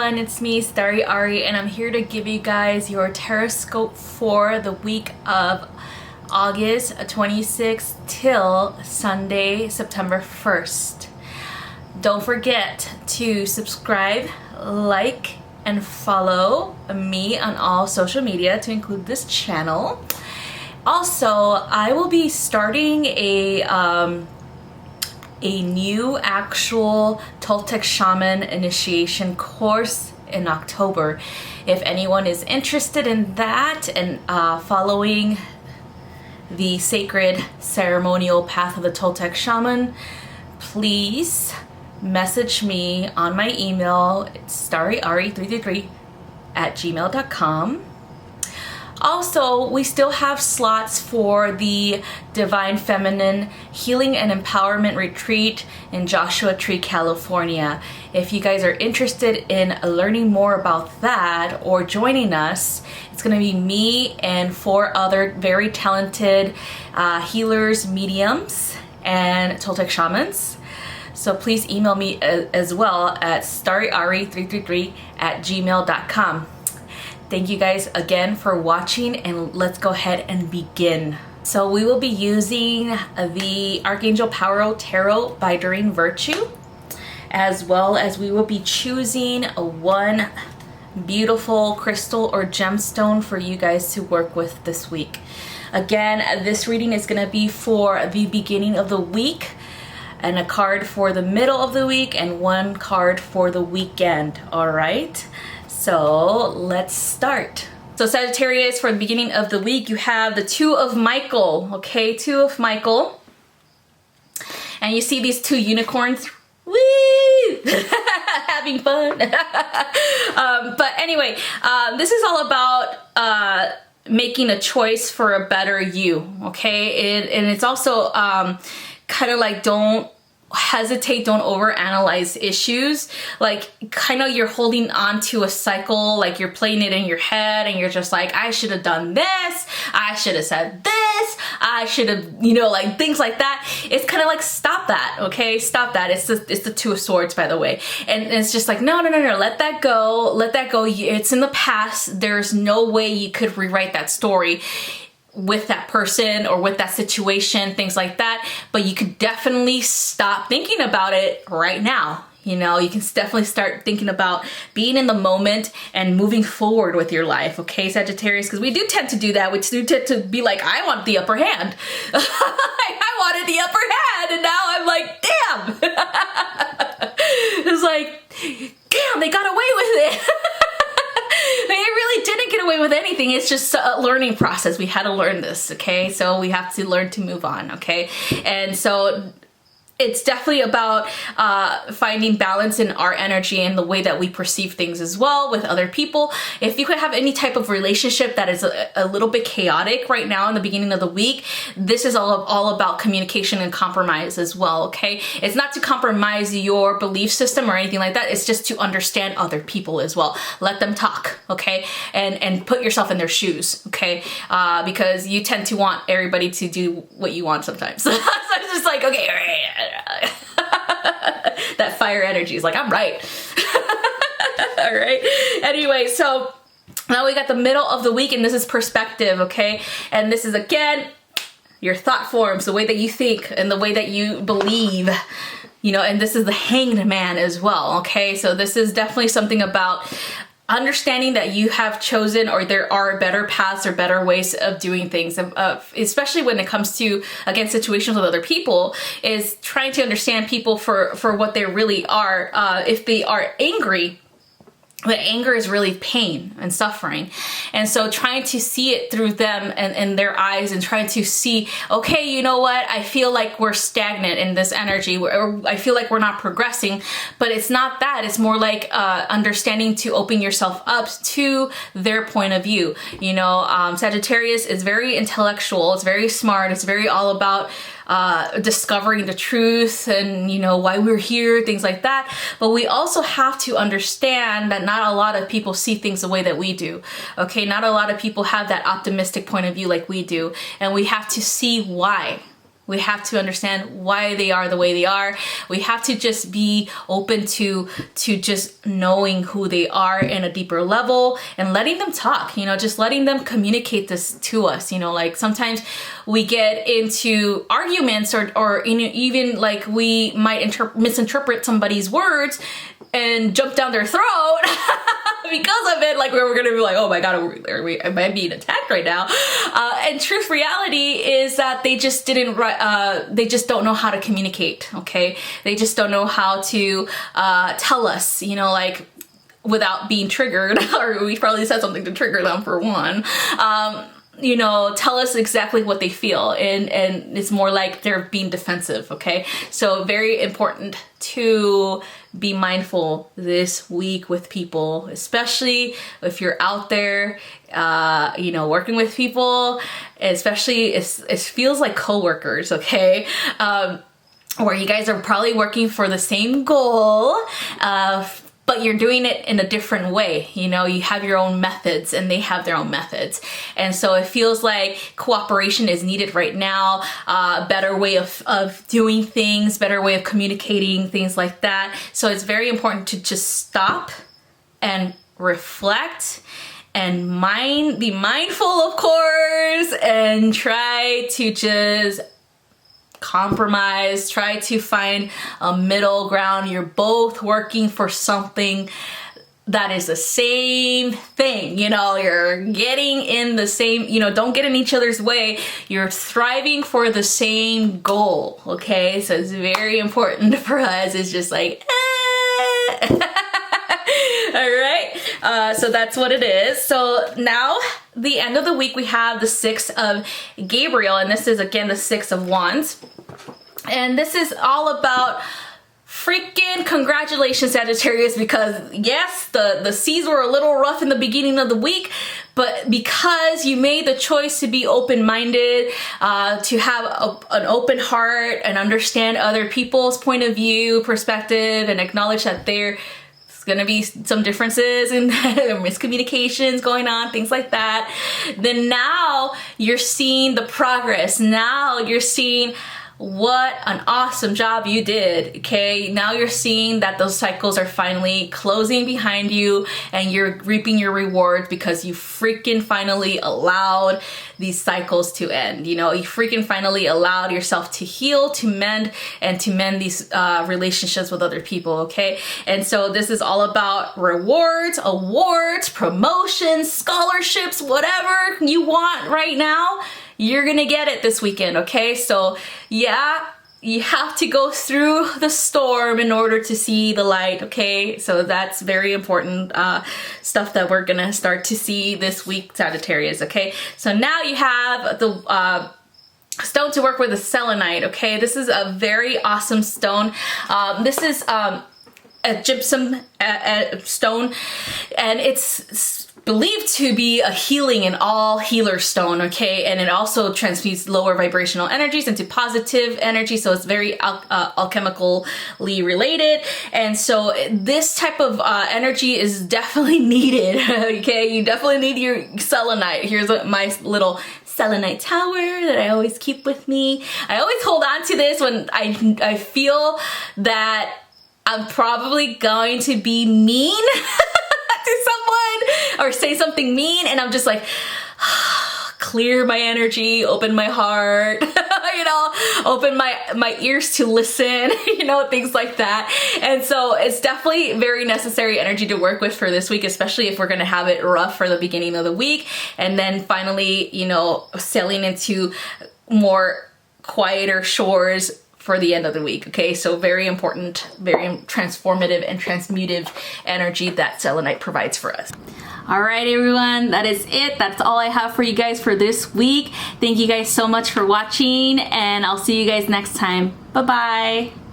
everyone, it's me, StariAri, and I'm here to give you guys your Tarotscope for the week of August 26th till Sunday, September 1st. Don't forget to subscribe, like, and follow me on all social media to include this channel. Also, I will be starting a new actual Toltec Shaman initiation course in October. If anyone is interested in that and following the sacred ceremonial path of the Toltec Shaman, please message me on my email. It's StariAri333@gmail.com. Also, we still have slots for the Divine Feminine Healing and Empowerment Retreat in Joshua Tree, California. If you guys are interested in learning more about that or joining us, it's going to be me and 4 other very talented healers, mediums, and Toltec shamans. So please email me as well at StariAri333@gmail.com. Thank you guys again for watching, and let's go ahead and begin. So we will be using the Archangel Power Tarot by Doreen Virtue, as well as we will be choosing one beautiful crystal or gemstone for you guys to work with this week. Again, this reading is going to be for the beginning of the week, and a card for the middle of the week, and 1 card for the weekend. All right, so let's start. So Sagittarius, for the beginning of the week, you have the 2 of Michael. Okay, 2 of Michael, and you see these 2 unicorns. Woo! Having fun. But anyway, this is all about making a choice for a better you. Okay, and it's also kind of like, don't hesitate, don't overanalyze issues. Like, kind of you're holding on to a cycle, like you're playing it in your head and you're just like, I should have done this, I should have said this, I should have, you know, like things like that. It's kind of like, stop that, okay? Stop that. It's the 2 of Swords, by the way. And it's just like, no, let that go, let that go. It's in the past. There's no way you could rewrite that story with that person or with that situation, things like that. But you could definitely stop thinking about it right now. You know, you can definitely start thinking about being in the moment and moving forward with your life, okay, Sagittarius? Because we do tend to do that. We do tend to be like, I want the upper hand. I wanted the upper hand, and now I'm like, damn. It's like, damn, they got away with it. They really didn't get away with anything. It's just a learning process. We had to learn this, okay? So we have to learn to move on, okay? And so it's definitely about finding balance in our energy and the way that we perceive things as well with other people. If you could have any type of relationship that is a little bit chaotic right now in the beginning of the week, this is all about communication and compromise as well, okay? It's not to compromise your belief system or anything like that. It's just to understand other people as well. Let them talk, okay? And put yourself in their shoes, okay? Because you tend to want everybody to do what you want sometimes. So it's just like, okay, all right. That fire energy is like, I'm right. All right. Anyway, so now we got the middle of the week, and this is perspective, okay? And this is, again, your thought forms, the way that you think and the way that you believe, you know, and this is the Hanged Man as well, okay? So this is definitely something about understanding that you have chosen, or there are better paths or better ways of doing things, especially when it comes to, again, situations with other people, is trying to understand people for what they really are. If they are angry, the anger is really pain and suffering. And so trying to see it through them and their eyes, and trying to see, okay, you know what? I feel like we're stagnant in this energy, or I feel like we're not progressing, but it's not that. It's more like understanding to open yourself up to their point of view. You know, Sagittarius is very intellectual. It's very smart. It's very all about discovering the truth and, you know, why we're here, things like that. But we also have to understand that not a lot of people see things the way that we do. Okay, not a lot of people have that optimistic point of view like we do, and we have to see why. We have to understand why they are the way they are. We have to just be open to just knowing who they are in a deeper level and letting them talk, you know, just letting them communicate this to us. You know, like sometimes we get into arguments or you know, even like we might misinterpret somebody's words and jump down their throat because of it. Like we're gonna be like, oh my God, am I being attacked right now? And truth reality is that they just they just don't know how to communicate, okay? They just don't know how to tell us, you know, like without being triggered, or we probably said something to trigger them for one. You know, tell us exactly what they feel, and it's more like they're being defensive, okay? So very important to be mindful this week with people, especially if you're out there, you know, working with people, especially it feels like coworkers, okay? Where you guys are probably working for the same goal, but you're doing it in a different way. You know, you have your own methods and they have their own methods. And so it feels like cooperation is needed right now, better way of doing things, better way of communicating, things like that. So it's very important to just stop and reflect and be mindful, of course, and try to just compromise, try to find a middle ground. You're both working for something that is the same thing, you know, you're getting in the same, you know, don't get in each other's way. You're thriving for the same goal, okay? So it's very important for us. It's just like, all right, so that's what it is. So now the end of the week, we have the 6 of Gabriel, and this is again the 6 of Wands. And this is all about freaking congratulations, Sagittarius, because yes, the seas were a little rough in the beginning of the week, but because you made the choice to be open-minded, to have an open heart and understand other people's point of view, perspective, and acknowledge that there's gonna be some differences and miscommunications going on, things like that, then now you're seeing the progress. Now you're seeing what an awesome job you did, okay? Now you're seeing that those cycles are finally closing behind you and you're reaping your rewards because you freaking finally allowed these cycles to end. You know, you freaking finally allowed yourself to heal, to mend, and to mend these relationships with other people, okay? And so this is all about rewards, awards, promotions, scholarships, whatever you want right now. You're gonna get it this weekend, okay? So yeah, you have to go through the storm in order to see the light, okay? So that's very important stuff that we're gonna start to see this week, Sagittarius, okay? So now you have the stone to work with, the selenite, okay? This is a very awesome stone. This is a gypsum stone, and it's believed to be a healing and all healer stone, okay? And it also transmutes lower vibrational energies into positive energy, so it's very alchemically related. And so this type of energy is definitely needed, okay? You definitely need your selenite. Here's my little selenite tower that I always keep with me. I always hold on to this when I feel that I'm probably going to be mean to someone or say something mean, and I'm just like, clear my energy, open my heart, you know, open my ears to listen, you know, things like that. And so it's definitely very necessary energy to work with for this week, especially if we're going to have it rough for the beginning of the week, and then finally, you know, sailing into more quieter shores for the end of the week, okay? So very important, very transformative and transmutive energy that selenite provides for us. All right, everyone, that is it. That's all I have for you guys for this week. Thank you guys so much for watching, and I'll see you guys next time. Bye-bye.